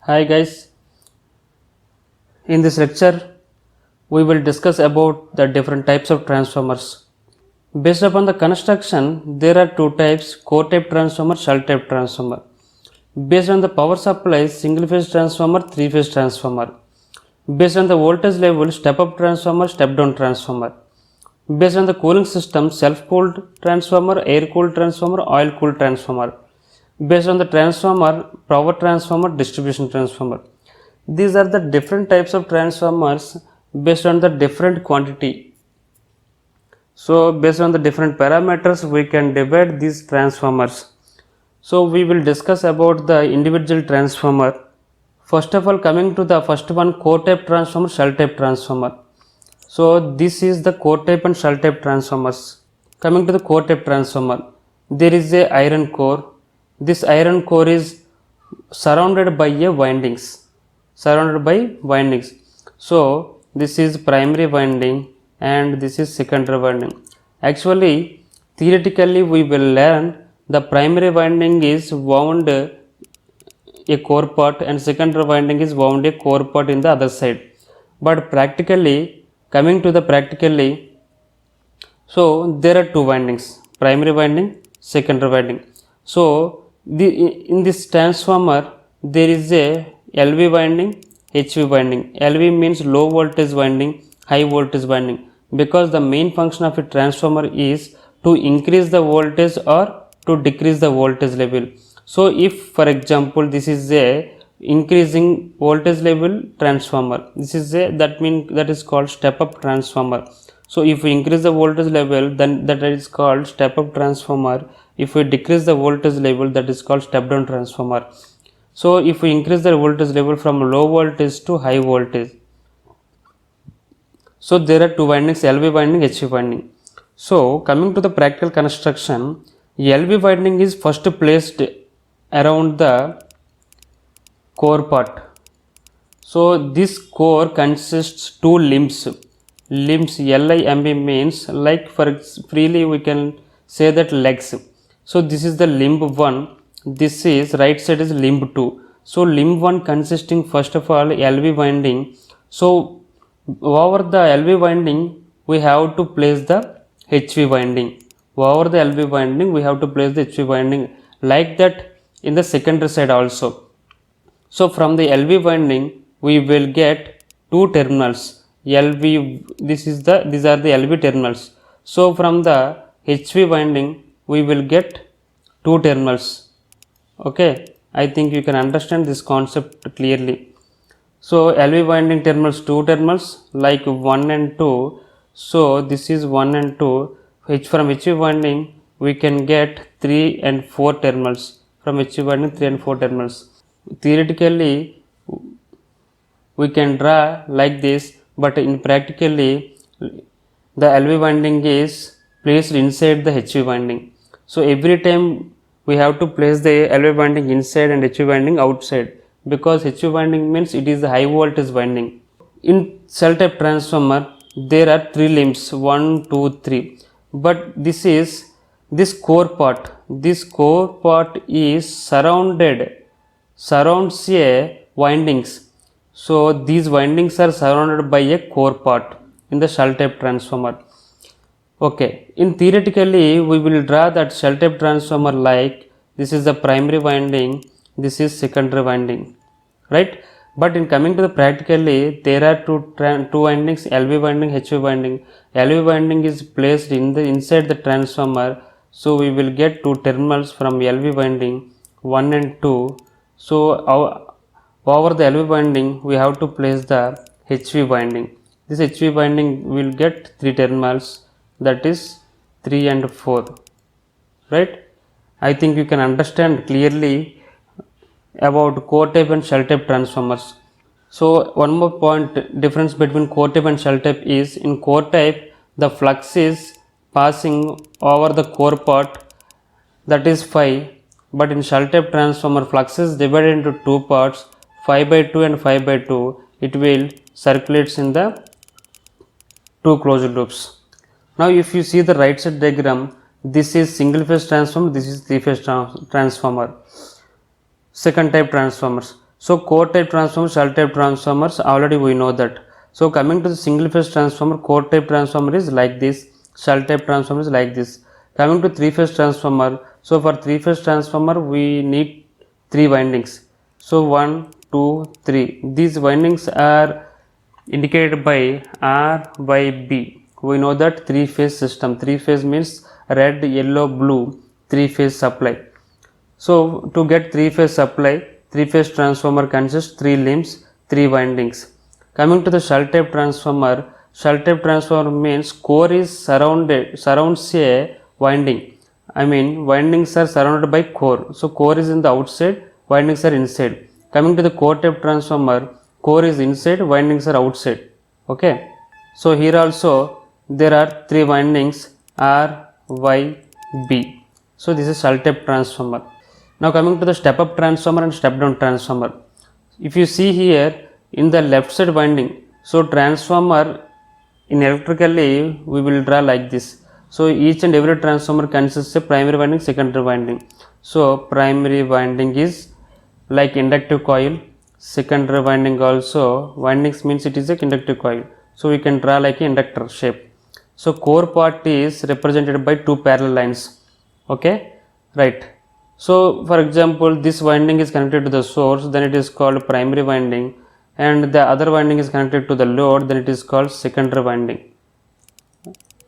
Hi guys, in this lecture we will discuss about the different types of transformers. Based upon the construction, there are two types: core type transformer, shell type transformer. Based on the power supply, single phase transformer, three phase transformer. Based on the voltage level, step up transformer, step down transformer. Based on the cooling system, self cooled transformer, air cooled transformer, oil cooled transformer. Based on the transformer, power transformer, distribution transformer. These are the different types of transformers based on the different quantity. So based on the different parameters, we can divide these transformers. So we will discuss about the individual transformer. First of all, coming to the first one, core type transformer, shell type transformer. So this is the core type and shell type transformers. Coming to the core type transformer, there is a iron core. This iron core is surrounded by a windings. So this is primary winding and this is secondary winding. Actually, theoretically we will learn the primary winding is wound a core part and secondary winding is wound a core part in the other side. But practically, coming to the practically, so there are two windings: primary winding, secondary winding. So in this transformer there is a LV winding, HV winding. LV means low voltage winding, high voltage winding, because the main function of a transformer is to increase the voltage or to decrease the voltage level. So if for example this is a increasing voltage level transformer, this is a that is called step up transformer. So if we increase the voltage level, then that is called step up transformer. If we decrease the voltage level, that is called step down transformer. So if we increase the voltage level from low voltage to high voltage, so there are two windings: LV winding, HV winding. So coming to the practical construction, LV winding is first placed around the core part. So this core consists two limbs. LIMB means, like for freely we can say that legs. So this is the limb 1, this is right side is limb 2. So limb 1 consisting first of all LV winding. So over the LV winding we have to place the HV winding. Over the LV winding we have to place the HV winding, like that in the secondary side also. So from the LV winding we will get two terminals. These are the LV terminals. So from the HV winding we will get two terminals. Okay, I think you can understand this concept clearly. So LV winding terminals, two terminals, like 1 and 2. So this is 1 and 2. From HV winding we can get 3 and 4 terminals. From HV winding 3 and 4 terminals. Theoretically we can draw like this, but in practically the LV winding is placed inside the HV winding. So every time we have to place the LV winding inside and HV winding outside, because HV winding means it is the high voltage winding. In cell type transformer there are three limbs, 1, 2, 3, but this core part is surrounds a windings. So these windings are surrounded by a core part in the shell type transformer. Okay, in theoretically we will draw that shell type transformer like this is the primary winding, this is secondary winding, right? But in coming to the practically, there are two windings, LV winding, HV winding. LV winding is placed inside the transformer, so we will get two terminals from LV winding, 1 and 2. So over the LV winding we have to place the HV winding. This HV winding will get three terminals, that is 3 and 4, right? I think you can understand clearly about core type and shell type transformers. So one more point, difference between core type and shell type is, in core type the flux is passing over the core part, that is phi, but in shell type transformer flux is divided into two parts, phi by 2 and phi by 2. It will circulates in the two closed loops. Now if you see the right side diagram, this is single phase transformer, this is three phase transformer. Second type transformers. So core type transformers, shell type transformers, already we know that. So coming to the single phase transformer, core type transformer is like this, shell type transformer is like this. Coming to three phase transformer, so for three phase transformer we need three windings. So 1, 2, 3. These windings are indicated by R by B. We know that three phase system. Three phase means red, yellow, blue, three phase supply. So to get three phase supply, three phase transformer consists three limbs, three windings. Coming to the shell type transformer means core is surrounds a winding. I mean windings are surrounded by core. So core is in the outside, windings are inside. Coming to the core type transformer, core is inside, windings are outside. Okay. So here also there are three windings R, Y, B. So this is shell type transformer. Now coming to the step up transformer and step down transformer. If you see here in the left side winding, so transformer in electrically we will draw like this. So each and every transformer consists of primary winding, secondary winding. So primary winding is like inductive coil, secondary winding also, windings means it is a inductive coil. So we can draw like an inductor shape. So core part is represented by two parallel lines. Okay, right. So for example, this winding is connected to the source, then it is called primary winding, and the other winding is connected to the load, then it is called secondary winding.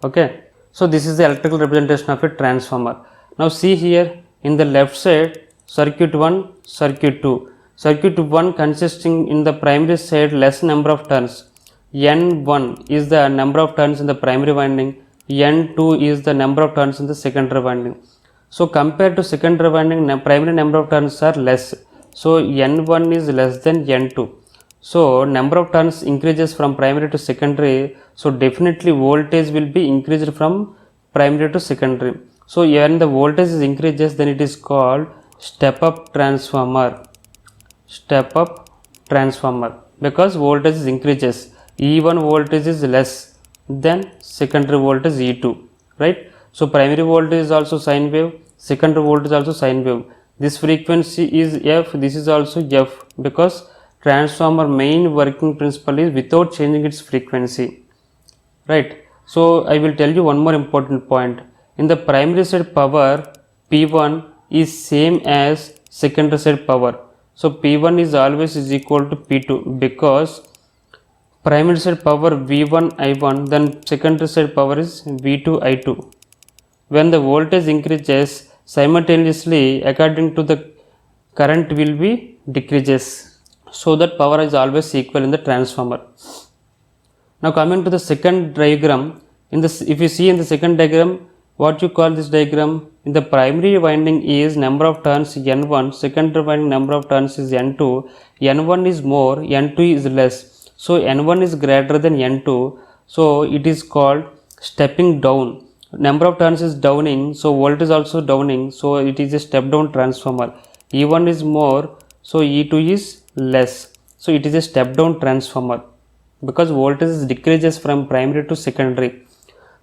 Okay, so this is the electrical representation of a transformer. Now see here in the left side, circuit 1, circuit 2. Circuit 1 consisting in the primary side less number of turns. N1 is the number of turns in the primary winding, N2 is the number of turns in the secondary winding. So compared to secondary winding, primary number of turns are less. So N1 is less than N2. So number of turns increases from primary to secondary. So definitely voltage will be increased from primary to secondary. So when the voltage is increases, then it is called step up transformer. Step up transformer, because voltage is increases. E1 voltage is less than secondary voltage E2, right? So primary voltage is also sine wave, secondary voltage is also sine wave. This frequency is F, this is also F, because transformer main working principle is without changing its frequency, right? So I will tell you one more important point. In the primary side power, P1 is same as secondary side power. So P1 is always is equal to P2, because primary side power V1 I1, then secondary side power is V2 I2. When the voltage increases, simultaneously according to the current will be decreases, so that power is always equal in the transformer. Now coming to the second diagram, in this, if you see in the second diagram, what you call this diagram, in the primary winding is number of turns N1, secondary winding number of turns is N2, N1 is more, N2 is less. So N1 is greater than N2, so it is called stepping down. Number of turns is downing, so voltage is also downing, so it is a step down transformer. E1 is more, so E2 is less, so it is a step down transformer, because voltage decreases from primary to secondary.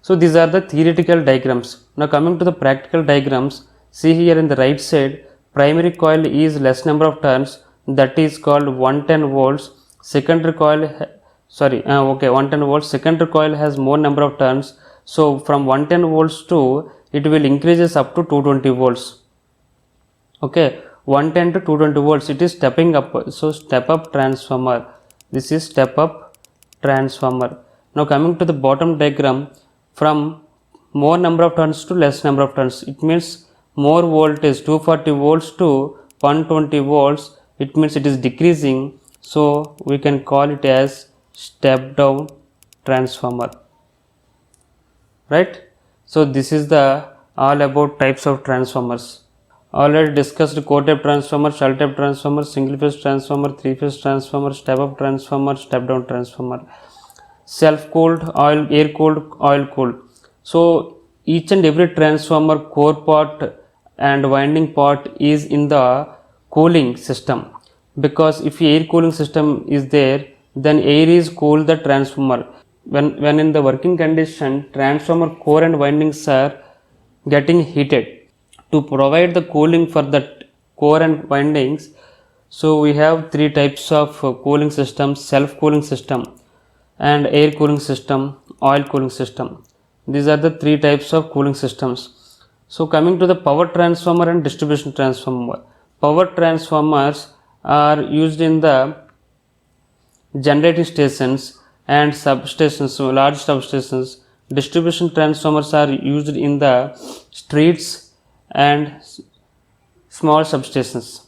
So these are the theoretical diagrams. Now coming to the practical diagrams, see here in the right side, primary coil is less number of turns, that is called 110 volts. Secondary coil 110 volts. Secondary coil has more number of turns, so from 110 volts to it will increases up to 220 volts. Okay, 110 to 220 volts, it is stepping up. So step up transformer, this is step up transformer. Now coming to the bottom diagram, from more number of turns to less number of turns, it means more voltage 240 volts to 120 volts, it means it is decreasing, so we can call it as step down transformer, right? So this is the all about types of transformers. Already discussed core type transformer, shell type transformer, single phase transformer, three phase transformer, step up transformer, step down transformer, self cooled, air cooled, oil cooled. So each and every transformer core part and winding part is in the cooling system, because if air cooling system is there, then air is cool the transformer. When in the working condition, transformer core and windings are getting heated. To provide the cooling for the core and windings, So we have three types of cooling systems: self cooling system and air cooling system, oil cooling system. These are the three types of cooling systems. So coming to the power transformer and distribution transformer. Power transformers are used in the generating stations and substations, so large substations. Distribution transformers are used in the streets and small substations.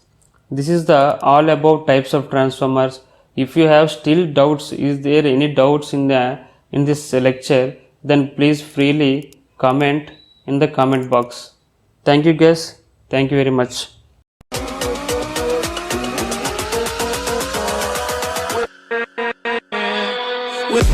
This is the all about types of transformers. If you have still doubts, is there any doubts in this lecture, then please freely comment in the comment box. Thank you guys. Thank you very much. With